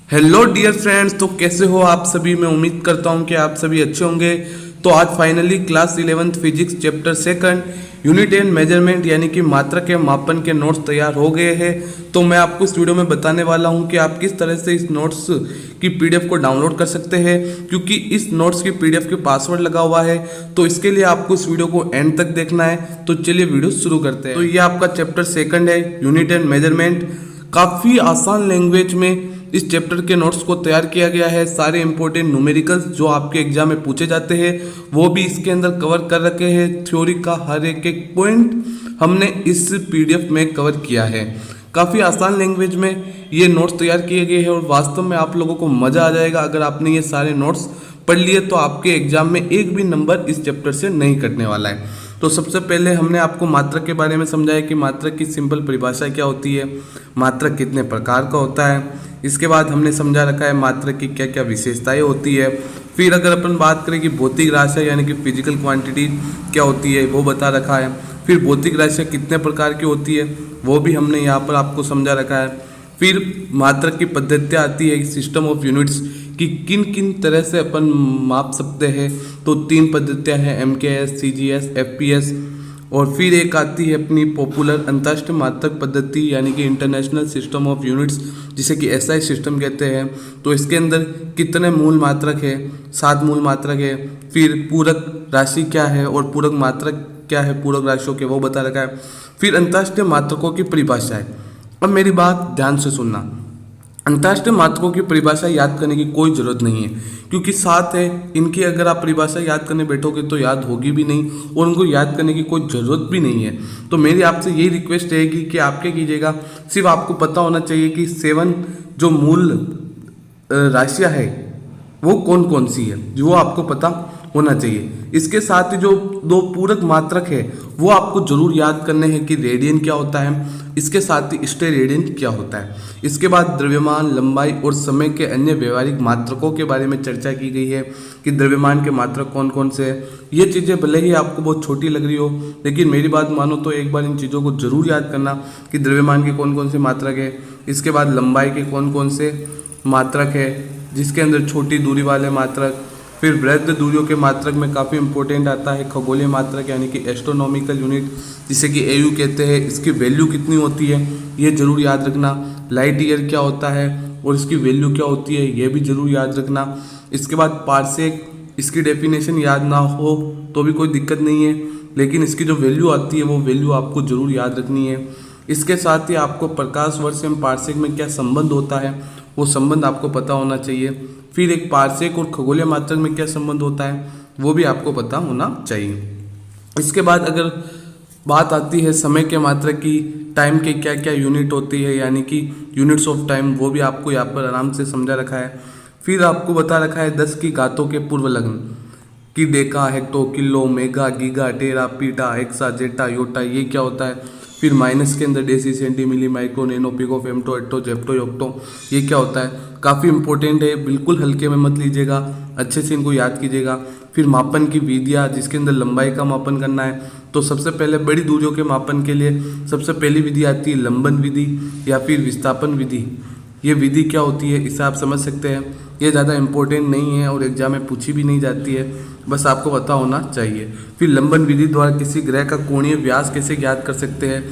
Hello dear friends, तो कैसे हो आप सभी। मैं उम्मीद करता हूं कि आप सभी अच्छे होंगे। तो आज finally class 11th physics chapter second unit and measurement यानी कि मात्रा के मापन के नोट्स तैयार हो गए हैं। तो मैं आपको इस वीडियो में बताने वाला हूं कि आप किस तरह से इस नोट्स की पीडीएफ को डाउनलोड कर सकते हैं, क्योंकि इस नोट्स की पीडीएफ के पासवर्ड लगा हुआ है। तो इसके लिए आपको इस वीडियो को एंड तक देखना है। तो चलिए वीडियो शुरू करते हैं। तो ये आपका चैप्टर सेकंड है, यूनिट एंड मेजरमेंट। काफ़ी आसान लैंग्वेज में इस चैप्टर के नोट्स को तैयार किया गया है। सारे इंपॉर्टेंट न्यूमेरिकल्स जो आपके एग्जाम में पूछे जाते हैं वो भी इसके अंदर कवर कर रखे हैं। थ्योरी का हर एक पॉइंट हमने इस पीडीएफ में कवर किया है। काफ़ी आसान लैंग्वेज में ये नोट्स तैयार किए गए हैं और वास्तव में आप लोगों को मज़ा आ जाएगा। अगर आपने ये सारे नोट्स पढ़ लिए तो आपके एग्जाम में एक भी नंबर इस चैप्टर से नहीं कटने वाला है। तो सबसे पहले हमने आपको मात्रक के बारे में समझाया कि मात्रक की सिंपल परिभाषा क्या होती है, मात्रक कितने प्रकार का होता है। इसके बाद हमने समझा रखा है मात्रक की क्या क्या विशेषताएं होती है। फिर अगर अपन बात करें कि भौतिक राशियाँ यानी कि फिजिकल क्वांटिटी क्या होती है वो बता रखा है। फिर भौतिक राशियाँ कितने प्रकार की होती है वो भी हमने यहाँ पर आपको समझा रखा है। फिर मात्रक की पद्धतियाँ आती है, सिस्टम ऑफ यूनिट्स कि किन किन तरह से अपन माप सकते हैं। तो 3 पद्धतियाँ हैं, MKS, CGS, FPS। और फिर एक आती है अपनी पॉपुलर अंतरराष्ट्रीय मात्रक पद्धति यानी कि इंटरनेशनल सिस्टम ऑफ यूनिट्स, जिसे कि SI सिस्टम कहते हैं। तो इसके अंदर कितने मूल मात्रक है, 7 मूल मात्रक है। फिर पूरक राशि क्या है और पूरक मात्रक क्या है, पूरक राशियों के वो बता रखा है। फिर अंतरराष्ट्रीय मात्रकों की परिभाषा है। अब मेरी बात ध्यान से सुनना, अंतरराष्ट्रीय मात्रकों की परिभाषा याद करने की कोई ज़रूरत नहीं है, क्योंकि साथ है इनकी अगर आप परिभाषा याद करने बैठोगे तो याद होगी भी नहीं और उनको याद करने की कोई ज़रूरत भी नहीं है। तो मेरी आपसे यही रिक्वेस्ट रहेगी कि आप क्या कीजिएगा, सिर्फ आपको पता होना चाहिए कि 7 जो मूल राशियाँ है वो कौन कौन सी है, जो आपको पता होना चाहिए। इसके साथ ही जो 2 पूरक मात्रक है वो आपको जरूर याद करने हैं कि रेडियन क्या होता है, इसके साथ ही स्टेरेडियन क्या होता है। इसके बाद द्रव्यमान, लंबाई और समय के अन्य व्यवहारिक मात्रकों के बारे में चर्चा की गई है कि द्रव्यमान के मात्रक कौन कौन से हैं। ये चीज़ें भले ही आपको बहुत छोटी लग रही हो, लेकिन मेरी बात मानो तो एक बार इन चीज़ों को जरूर याद करना कि द्रव्यमान के कौन कौन से मात्रक है। इसके बाद लंबाई के कौन कौन से मात्रक है, जिसके अंदर छोटी दूरी वाले मात्रक। फिर वृहद दूरियों के मात्रक में काफ़ी इंपॉर्टेंट आता है खगोलीय मात्रक यानी कि एस्ट्रोनॉमिकल यूनिट, जिसे कि AU कहते हैं। इसकी वैल्यू कितनी होती है ये जरूर याद रखना। लाइट ईयर क्या होता है और इसकी वैल्यू क्या होती है ये भी जरूर याद रखना। इसके बाद पार्सेक, इसकी डेफिनेशन याद ना हो तो भी कोई दिक्कत नहीं है, लेकिन इसकी जो वैल्यू आती है वो वैल्यू आपको जरूर याद रखनी है। इसके साथ ही आपको प्रकाश वर्ष एवं पार्सेक में क्या संबंध होता है वो संबंध आपको पता होना चाहिए। फिर एक पार्सेक और खगोलीय मात्रक में क्या संबंध होता है वो भी आपको पता होना चाहिए। इसके बाद अगर बात आती है समय के मात्रक की, टाइम के क्या क्या यूनिट होती है यानी कि यूनिट्स ऑफ टाइम, वो भी आपको यहाँ पर आराम से समझा रखा है। फिर आपको बता रखा है 10 की घातों के पूर्व लग्न कि deca, hecto, kilo, mega, giga, tera, peta, exa, जेटा, योटा ये क्या होता है। फिर माइनस के अंदर deci, centi, milli, micro, nano, pico, femto, atto, zepto, yocto ये क्या होता है। काफ़ी इंपॉर्टेंट है, बिल्कुल हल्के में मत लीजिएगा, अच्छे से इनको याद कीजिएगा। फिर मापन की विधियाँ, जिसके अंदर लंबाई का मापन करना है। तो सबसे पहले बड़ी दूरियों के मापन के लिए सबसे पहली विधि आती है लंबन विधि या फिर विस्थापन विधि। ये विधि क्या होती है इसे आप समझ सकते हैं, ये ज़्यादा इंपॉर्टेंट नहीं है और एग्जाम में पूछी भी नहीं जाती है, बस आपको पता होना चाहिए। फिर लंबन विधि द्वारा किसी ग्रह का कोणीय व्यास कैसे ज्ञात कर सकते हैं,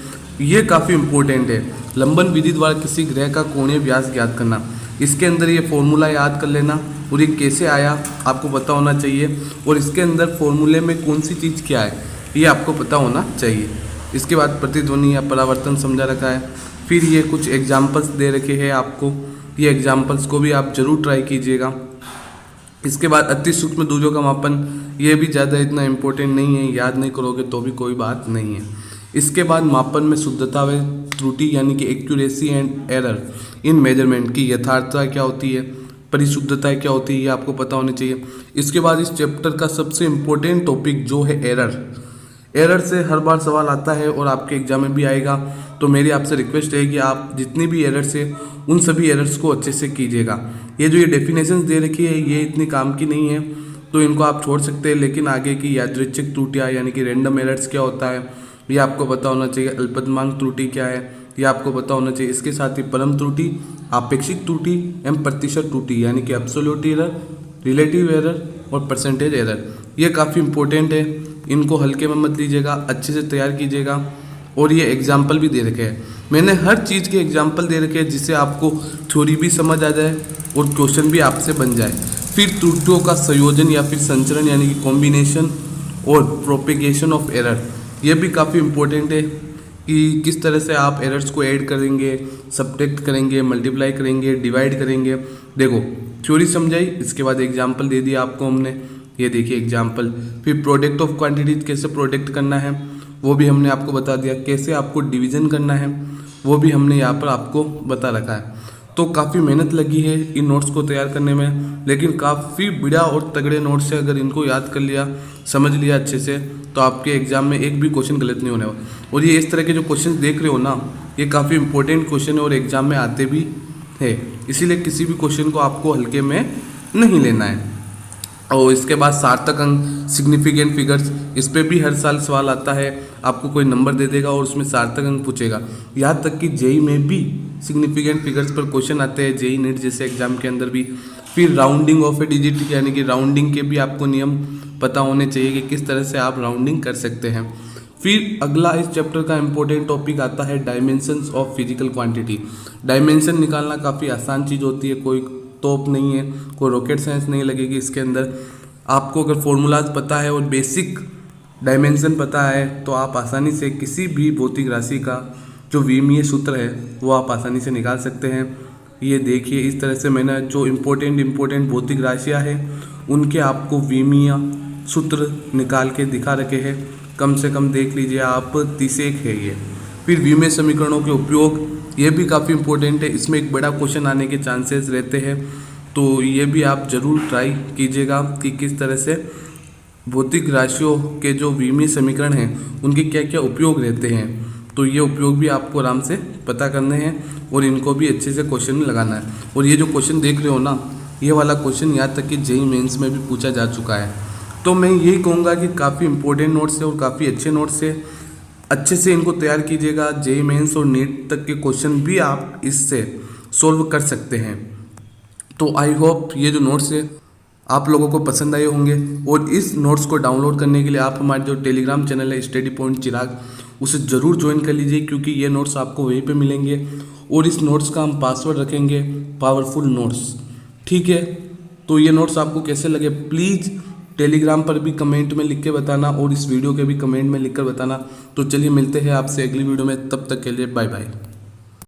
ये काफ़ी इंपॉर्टेंट है। लंबन विधि द्वारा किसी ग्रह का कोणीय व्यास ज्ञात करना, इसके अंदर ये फॉर्मूला याद कर लेना और ये कैसे आया आपको पता होना चाहिए, और इसके अंदर फॉर्मूले में कौन सी चीज़ क्या है ये आपको पता होना चाहिए। इसके बाद प्रतिध्वनि या परावर्तन समझा रखा है। फिर ये कुछ एग्जाम्पल्स दे रखे हैं आपको, ये एग्जाम्पल्स को भी आप जरूर ट्राई कीजिएगा। इसके बाद अति सूक्ष्म दूरियों का मापन, ये भी ज़्यादा इतना इम्पोर्टेंट नहीं है, याद नहीं करोगे तो भी कोई बात नहीं है। इसके बाद मापन में शुद्धता व त्रुटि यानी कि accuracy and error in measurement की यथार्थता क्या होती है, परिशुद्धता क्या होती है ये आपको पता होनी चाहिए। इसके बाद इस चैप्टर का सबसे इम्पोर्टेंट टॉपिक जो है एरर से हर बार सवाल आता है और आपके एग्जाम में भी आएगा। तो मेरी आपसे रिक्वेस्ट है कि आप जितनी भी एरर्स है उन सभी एरर्स को अच्छे से कीजिएगा। ये जो ये डेफिनेशंस दे रखी है ये इतनी काम की नहीं है तो इनको आप छोड़ सकते हैं, लेकिन आगे की यादृच्छिक त्रुटियाँ यानी कि रैंडम एरर्स क्या होता है ये आपको पता होना चाहिए। अल्पतमांक त्रुटि क्या है ये आपको पता होना चाहिए। इसके साथ ही परम त्रुटि आपेक्षिक त्रुटि एवं प्रतिशत त्रुटि यानी कि एब्सोल्यूट एरर, रिलेटिव एरर और परसेंटेज एरर। ये काफ़ी इंपॉर्टेंट है, इनको हल्के में मत लीजिएगा, अच्छे से तैयार कीजिएगा। और ये एग्जाम्पल भी दे रखे हैं, मैंने हर चीज़ के एग्जाम्पल दे रखे हैं जिससे आपको थ्योरी भी समझ आ जाए और क्वेश्चन भी आपसे बन जाए। फिर त्रुटियों का संयोजन या फिर संचरण यानी कि कॉम्बिनेशन और प्रोपेगेशन ऑफ एरर, ये भी काफ़ी इंपॉर्टेंट है कि किस तरह से आप एरर्स को ऐड करेंगे, सब्ट्रैक्ट करेंगे, मल्टीप्लाई करेंगे, डिवाइड करेंगे। देखो थ्योरी समझाई, इसके बाद एग्जाम्पल दे दिया आपको हमने, ये देखिए एग्जाम्पल। फिर प्रोडक्ट ऑफ क्वांटिटीज कैसे प्रोडक्ट करना है वो भी हमने आपको बता दिया, कैसे आपको डिवीज़न करना है वो भी हमने यहाँ पर आपको बता रखा है। तो काफ़ी मेहनत लगी है इन नोट्स को तैयार करने में, लेकिन काफ़ी बढ़िया और तगड़े नोट्स है। अगर इनको याद कर लिया, समझ लिया अच्छे से, तो आपके एग्जाम में एक भी क्वेश्चन गलत नहीं होने वाला। और ये इस तरह के जो क्वेश्चन देख रहे हो ना, ये काफ़ी इंपॉर्टेंट क्वेश्चन है और एग्जाम में आते भी है, इसीलिए किसी भी क्वेश्चन को आपको हल्के में नहीं लेना है। और इसके बाद सार्थक अंक, सिग्निफिकेंट फिगर्स, इस पर भी हर साल सवाल आता है, आपको कोई नंबर दे देगा और उसमें सार्थक अंक पूछेगा। यहाँ तक कि जेई में भी सिग्निफिकेंट फिगर्स पर क्वेश्चन आते हैं, जेई नीट जैसे एग्जाम के अंदर भी। फिर राउंडिंग ऑफ ए डिजिट यानी कि राउंडिंग के भी आपको नियम पता होने चाहिए कि किस तरह से आप राउंडिंग कर सकते हैं। फिर अगला इस चैप्टर का इंपॉर्टेंट टॉपिक आता है dimensions of physical quantity. Dimension निकालना काफ़ी आसान चीज़ होती है, कोई तोप नहीं है, कोई रॉकेट साइंस नहीं लगेगी इसके अंदर। आपको अगर फॉर्मूलाज पता है और बेसिक डायमेंशन पता है तो आप आसानी से किसी भी भौतिक राशि का जो विमीय सूत्र है वो आप आसानी से निकाल सकते हैं। ये देखिए इस तरह से मैंने जो इम्पोर्टेंट भौतिक राशियाँ हैं उनके आपको विमीय सूत्र निकाल के दिखा रखे हैं, कम से कम देख लीजिए आप, 31 है ये। फिर विमीय समीकरणों के उपयोग, ये भी काफ़ी इंपॉर्टेंट है, इसमें एक बड़ा क्वेश्चन आने के चांसेस रहते हैं, तो ये भी आप ज़रूर ट्राई कीजिएगा कि किस तरह से भौतिक राशियों के जो विमीय समीकरण हैं उनके क्या क्या उपयोग रहते हैं। तो ये उपयोग भी आपको आराम से पता करने हैं और इनको भी अच्छे से क्वेश्चन में लगाना है। और ये जो क्वेश्चन देख रहे हो ना, ये वाला क्वेश्चन यहाँ तक कि जेईई मेंस में भी पूछा जा चुका है। तो मैं यही कहूँगा कि काफ़ी इंपॉर्टेंट नोट्स है और काफ़ी अच्छे नोट्स है, अच्छे से इनको तैयार कीजिएगा। जेईई मेंस और नीट तक के क्वेश्चन भी आप इससे सोल्व कर सकते हैं। तो आई होप ये जो नोट्स है आप लोगों को पसंद आए होंगे। और इस नोट्स को डाउनलोड करने के लिए आप हमारे जो टेलीग्राम चैनल है स्टडी पॉइंट चिराग, उसे ज़रूर ज्वाइन कर लीजिए, क्योंकि ये नोट्स आपको वहीं पे मिलेंगे। और इस नोट्स का हम पासवर्ड रखेंगे पावरफुल नोट्स, ठीक है। तो ये नोट्स आपको कैसे लगे प्लीज़ टेलीग्राम पर भी कमेंट में लिख के बताना और इस वीडियो के भी कमेंट में लिख कर बताना। तो चलिए मिलते हैं आपसे अगली वीडियो में, तब तक के लिए बाय बाय।